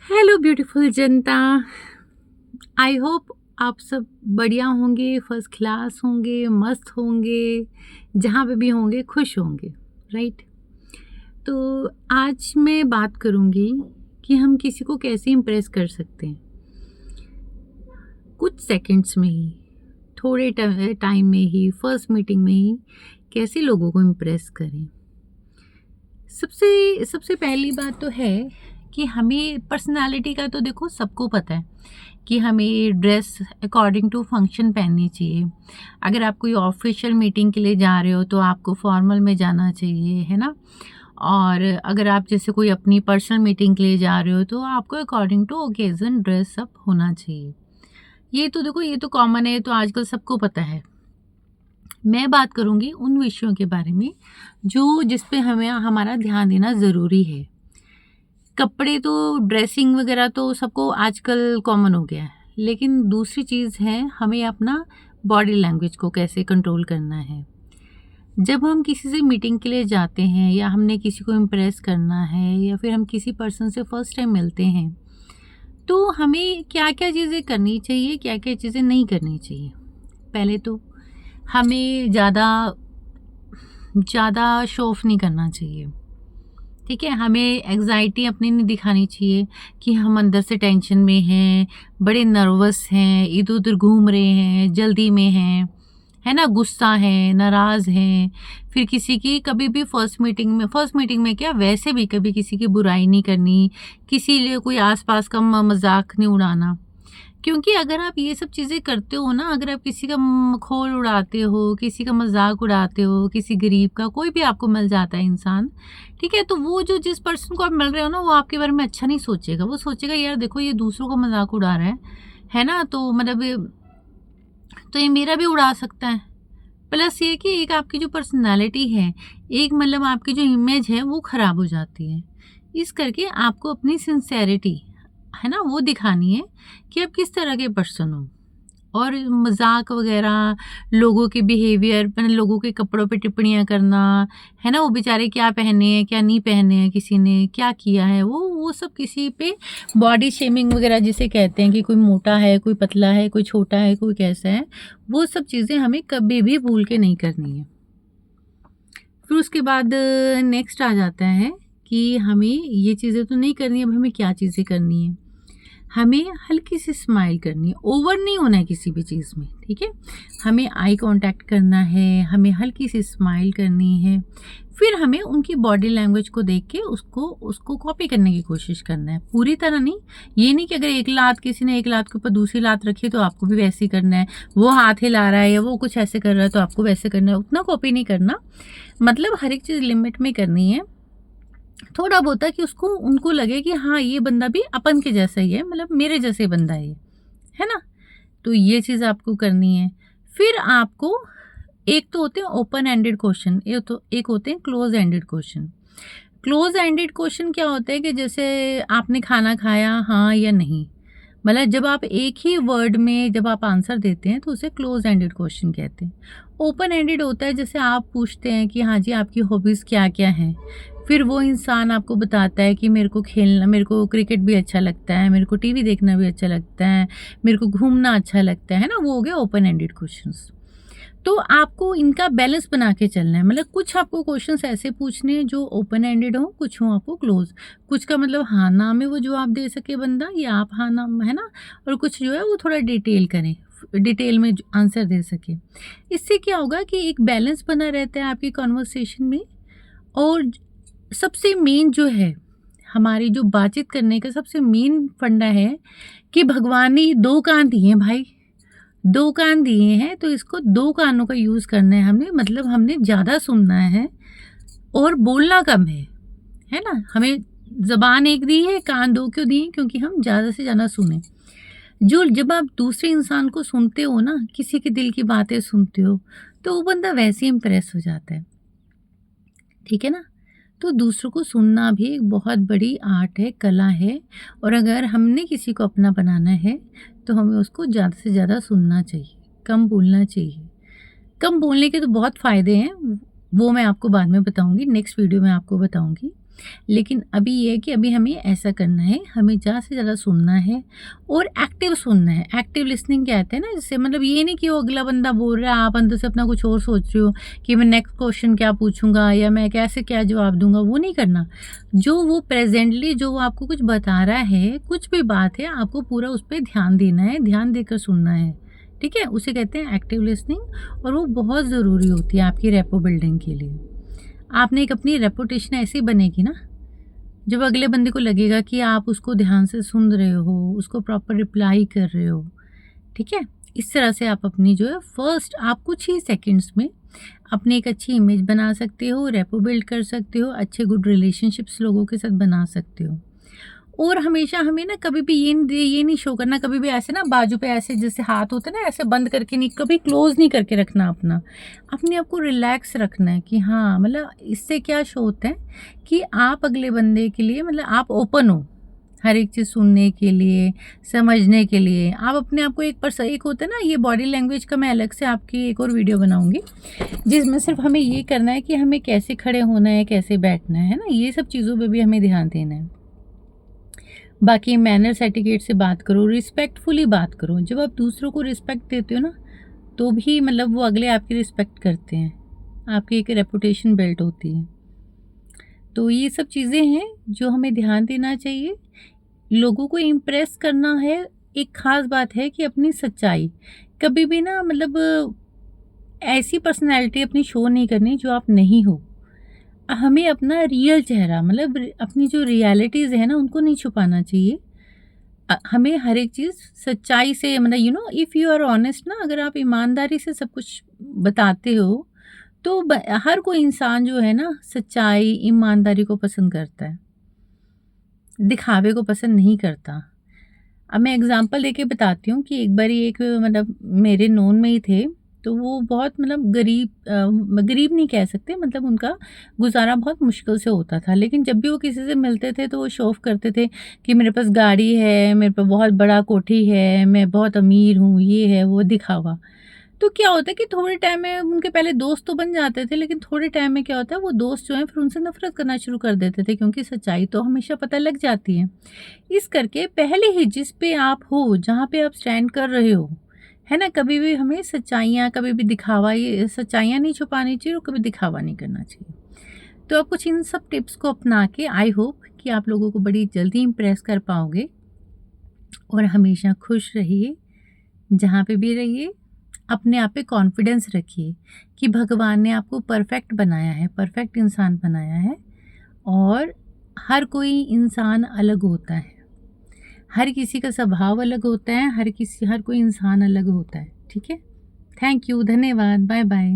Hello beautiful Janata. I hope आप सब बढ़िया होंगे, फर्स्ट क्लास होंगे, मस्त होंगे, जहाँ पे भी होंगे खुश होंगे, राइट। तो आज मैं बात करूँगी कि हम किसी को कैसे इम्प्रेस कर सकते हैं कुछ सेकंड्स में ही, थोड़े टाइम में ही, फर्स्ट मीटिंग में ही कैसे लोगों को इम्प्रेस करें। सबसे सबसे पहली बात तो है कि हमें पर्सनालिटी का तो देखो सबको पता है कि हमें ड्रेस अकॉर्डिंग टू फंक्शन पहननी चाहिए। अगर आप कोई ऑफिशियल मीटिंग के लिए जा रहे हो तो आपको फॉर्मल में जाना चाहिए, है ना। और अगर आप जैसे कोई अपनी पर्सनल मीटिंग के लिए जा रहे हो तो आपको according to occasion dress up होना चाहिए। ये तो देखो, ये तो कॉमन है, तो आजकल सबको पता है। मैं बात करूँगी उन विषयों के बारे में जो जिस पे हमें हमारा ध्यान देना ज़रूरी है। कपड़े तो, ड्रेसिंग वगैरह तो सबको आजकल कॉमन हो गया है, लेकिन दूसरी चीज़ है हमें अपना बॉडी लैंग्वेज को कैसे कंट्रोल करना है। जब हम किसी से मीटिंग के लिए जाते हैं या हमने किसी को इम्प्रेस करना है या फिर हम किसी पर्सन से फर्स्ट टाइम मिलते हैं, तो हमें क्या-क्या चीज़ें करनी चाहिए, क्या-क्या चीज़ें नहीं करनी चाहिए। पहले तो हमें ज़्यादा ज़्यादा शो ऑफ नहीं करना चाहिए, ठीक है। हमें एंग्जाइटी अपनी नहीं दिखानी चाहिए कि हम अंदर से टेंशन में हैं, बड़े नर्वस हैं, इधर-उधर घूम रहे हैं, जल्दी में हैं, है ना, गुस्सा है, नाराज़ हैं। फिर किसी की कभी भी फर्स्ट मीटिंग में क्या, वैसे भी कभी किसी की बुराई नहीं करनी, किसी लिए कोई आस-पास का मज़ाक नहीं उड़ाना। क्योंकि अगर आप ये सब चीज़ें करते हो ना, अगर आप किसी का मखौल उड़ाते हो, किसी का मज़ाक उड़ाते हो, किसी गरीब का, कोई भी आपको मिल जाता है इंसान, ठीक है? तो वो जो जिस पर्सन को आप मिल रहे हो ना, वो आपके बारे में अच्छा नहीं सोचेगा। वो सोचेगा यार देखो ये दूसरों का मज़ाक उड़ा रहा है ना? तो मतलब तो ये मेरा भी उड़ा सकता है। प्लस ये कि एक आपकी जो पर्सनैलिटी है, एक मतलब आपकी जो इमेज है वो ख़राब हो जाती है। इस करके आपको अपनी सिंसेरिटी, है ना, वो दिखानी है कि आप किस तरह के पर्सन हो। और मज़ाक वग़ैरह, लोगों के बिहेवियर मतलब लोगों के कपड़ों पे टिप्पणियाँ करना, है ना, वो बेचारे क्या पहने हैं, क्या नहीं पहने हैं, किसी ने क्या किया है, वो सब किसी पे बॉडी शेमिंग वग़ैरह जिसे कहते हैं कि कोई मोटा है, कोई पतला है, कोई छोटा है, कोई कैसा है, वो सब चीज़ें हमें कभी भी भूल के नहीं करनी है। फिर उसके बाद नेक्स्ट आ जाता है कि हमें ये चीज़ें तो नहीं करनी, अब हमें क्या चीज़ें करनी है। हमें हल्की सी स्माइल करनी है, ओवर नहीं होना है किसी भी चीज़ में, ठीक है। हमें आई कांटेक्ट करना है, हमें हल्की सी स्माइल करनी है। फिर हमें उनकी बॉडी लैंग्वेज को देख के उसको उसको कॉपी करने की कोशिश करना है, पूरी तरह नहीं। ये नहीं कि अगर एक लात किसी ने एक लात के ऊपर दूसरी लात रखी है तो आपको भी वैसे ही करना है। वो हाथ हिला रहा है या वो कुछ ऐसे कर रहा है तो आपको वैसे करना है, उतना कॉपी नहीं करना। मतलब हर एक चीज़ लिमिट में करनी है। थोड़ा बहुत है कि उसको उनको लगे कि हाँ, ये बंदा भी अपन के जैसा ही है, मतलब मेरे जैसे ही बंदा है ना? तो ये चीज़ आपको करनी है। फिर आपको, एक तो होते हैं ओपन एंडेड क्वेश्चन, एक होते हैं close ended question. Close ended question क्या होता है कि जैसे आपने खाना खाया, हाँ या नहीं? मतलब जब आप एक ही वर्ड में जब आप आंसर देते हैं तो उसे क्लोज एंडेड क्वेश्चन कहते हैं। ओपन एंडेड होता है जैसे आप पूछते हैं कि हाँ जी, आपकी हॉबीज़ क्या-क्या हैं? फिर वो इंसान आपको बताता है कि मेरे को क्रिकेट भी अच्छा लगता है, मेरे को टीवी देखना भी अच्छा लगता है, मेरे को घूमना अच्छा लगता है ना? वो हो गया ओपन एंडेड क्वेश्चंस। तो आपको इनका बैलेंस बना के चलना है, मतलब कुछ आपको क्वेश्चंस ऐसे पूछने हैं जो ओपन एंडेड हो, कुछ हो आपको क्लोज। कुछ का मतलब हाँ ना में वो जवाब दे सके बंदा, या आप हाँ ना, है ना। और कुछ जो है वो थोड़ा डिटेल करें, डिटेल में आंसर दे सके। इससे क्या होगा कि एक बैलेंस बना रहता है आपकी कॉन्वर्सेशन में। और सबसे मेन जो है, हमारी जो बातचीत करने का सबसे मेन फंडा है कि भगवान ने दो कान दिए हैं भाई, दो कान दिए हैं तो इसको दो कानों का यूज़ करना है हमने, मतलब हमने ज़्यादा सुनना है और बोलना कम है ना। हमें ज़बान एक दी है, कान दो क्यों दिए? क्योंकि हम ज़्यादा से ज़्यादा सुने। जो जब आप दूसरे इंसान को सुनते हो ना, किसी के दिल की बातें सुनते हो, तो वो बंदा वैसे ही इम्प्रेस हो जाता है, ठीक है ना। तो दूसरों को सुनना भी एक बहुत बड़ी आर्ट है, कला है। और अगर हमने किसी को अपना बनाना है तो हमें उसको ज़्यादा से ज़्यादा सुनना चाहिए, कम बोलना चाहिए। कम बोलने के तो बहुत फ़ायदे हैं, वो मैं आपको बाद में बताऊँगी, नेक्स्ट वीडियो में आपको बताऊँगी। लेकिन अभी ये है कि अभी हमें ऐसा करना है, हमें ज़्यादा से ज़्यादा सुनना है और एक्टिव सुनना है। एक्टिव लिसनिंग कहते हैं ना, जिससे मतलब ये नहीं कि वो अगला बंदा बोल रहा है, आप अंदर से अपना कुछ और सोच रहे हो कि मैं नेक्स्ट क्वेश्चन क्या पूछूँगा या मैं कैसे क्या जवाब दूँगा, वो नहीं करना। जो वो प्रेज़ेंटली जो वो आपको कुछ बता रहा है, कुछ भी बात है, आपको पूरा उस पे ध्यान देना है, ध्यान देकर सुनना है, ठीक है? उसे कहते हैं एक्टिव लिसनिंग और वो बहुत ज़रूरी होती है आपकी रेपो बिल्डिंग के लिए। आपने एक अपनी रेपुटेशन ऐसी बनेगी ना, जब अगले बंदे को लगेगा कि आप उसको ध्यान से सुन रहे हो, उसको प्रॉपर रिप्लाई कर रहे हो, ठीक है? इस तरह से आप अपनी जो है फर्स्ट आप कुछ ही सेकंड्स में अपनी एक अच्छी इमेज बना सकते हो, रेपो बिल्ड कर सकते हो, अच्छे गुड रिलेशनशिप्स लोगों के साथ बना सकते हो। और हमेशा हमें ना कभी भी ये नहीं शो करना, कभी भी ऐसे ना बाजू पे ऐसे जैसे हाथ होते हैं ना, ऐसे बंद करके नहीं, कभी क्लोज नहीं करके रखना अपना। अपने आप को रिलैक्स रखना है कि हाँ, मतलब इससे क्या शो होता है कि आप अगले बंदे के लिए मतलब आप ओपन हो, हर एक चीज़ सुनने के लिए, समझने के लिए। आप अपने आप को एक होता है ना, ये बॉडी लैंग्वेज का मैं अलग से आपकी एक और वीडियो बनाऊँगी, जिसमें सिर्फ हमें ये करना है कि हमें कैसे खड़े होना है, कैसे बैठना है ना? ये सब चीज़ों पे भी हमें ध्यान देना है। बाकी मैनर्स एटिकेट से बात करो, रिस्पेक्टफुली बात करो। जब आप दूसरों को रिस्पेक्ट देते हो ना, तो भी मतलब वो अगले आपकी रिस्पेक्ट करते हैं, आपकी एक रेपुटेशन बिल्ड होती है। तो ये सब चीज़ें हैं जो हमें ध्यान देना चाहिए। लोगों को इम्प्रेस करना है, एक ख़ास बात है कि अपनी सच्चाई कभी भी ना मतलब ऐसी पर्सनैलिटी अपनी शो नहीं करनी जो आप नहीं हो। हमें अपना रियल चेहरा मतलब अपनी जो रियलिटीज़ है ना, उनको नहीं छुपाना चाहिए। हमें हर एक चीज़ सच्चाई से मतलब इफ़ यू आर ऑनेस्ट ना, अगर आप ईमानदारी से सब कुछ बताते हो, तो हर कोई इंसान जो है ना सच्चाई, ईमानदारी को पसंद करता है, दिखावे को पसंद नहीं करता। अब मैं एग्ज़ाम्पल देके बताती हूँ कि एक बारी एक मतलब मेरे नोन में ही थे, तो वो बहुत मतलब गरीब नहीं कह सकते, मतलब उनका गुज़ारा बहुत मुश्किल से होता था। लेकिन जब भी वो किसी से मिलते थे तो वो शो ऑफ़ करते थे कि मेरे पास गाड़ी है, मेरे पे बहुत बड़ा कोठी है, मैं बहुत अमीर हूँ, ये है, वो दिखावा। तो क्या होता है कि थोड़े टाइम में उनके पहले दोस्त तो बन जाते थे, लेकिन थोड़े टाइम में क्या होता है, वो दोस्त जो हैं फिर उनसे नफ़रत करना शुरू कर देते थे, क्योंकि सच्चाई तो हमेशा पता लग जाती है। इस करके पहले ही जिस पे आप हो, जहाँ पे आप स्टैंड कर रहे हो, है ना? कभी भी हमें सच्चाइयाँ, कभी भी दिखावा, ये सच्चाइयाँ नहीं छुपानी चाहिए और कभी दिखावा नहीं करना चाहिए। तो आप कुछ इन सब टिप्स को अपना के आई होप कि आप लोगों को बड़ी जल्दी इम्प्रेस कर पाओगे और हमेशा खुश रहिए, जहाँ पे भी रहिए। अपने आप पे कॉन्फिडेंस रखिए कि भगवान ने आपको परफेक्ट बनाया है, परफेक्ट इंसान बनाया है और हर कोई इंसान अलग होता है। हर किसी का स्वभाव अलग होता है, हर कोई इंसान अलग होता है, ठीक है? थैंक यू, धन्यवाद, बाय-बाय।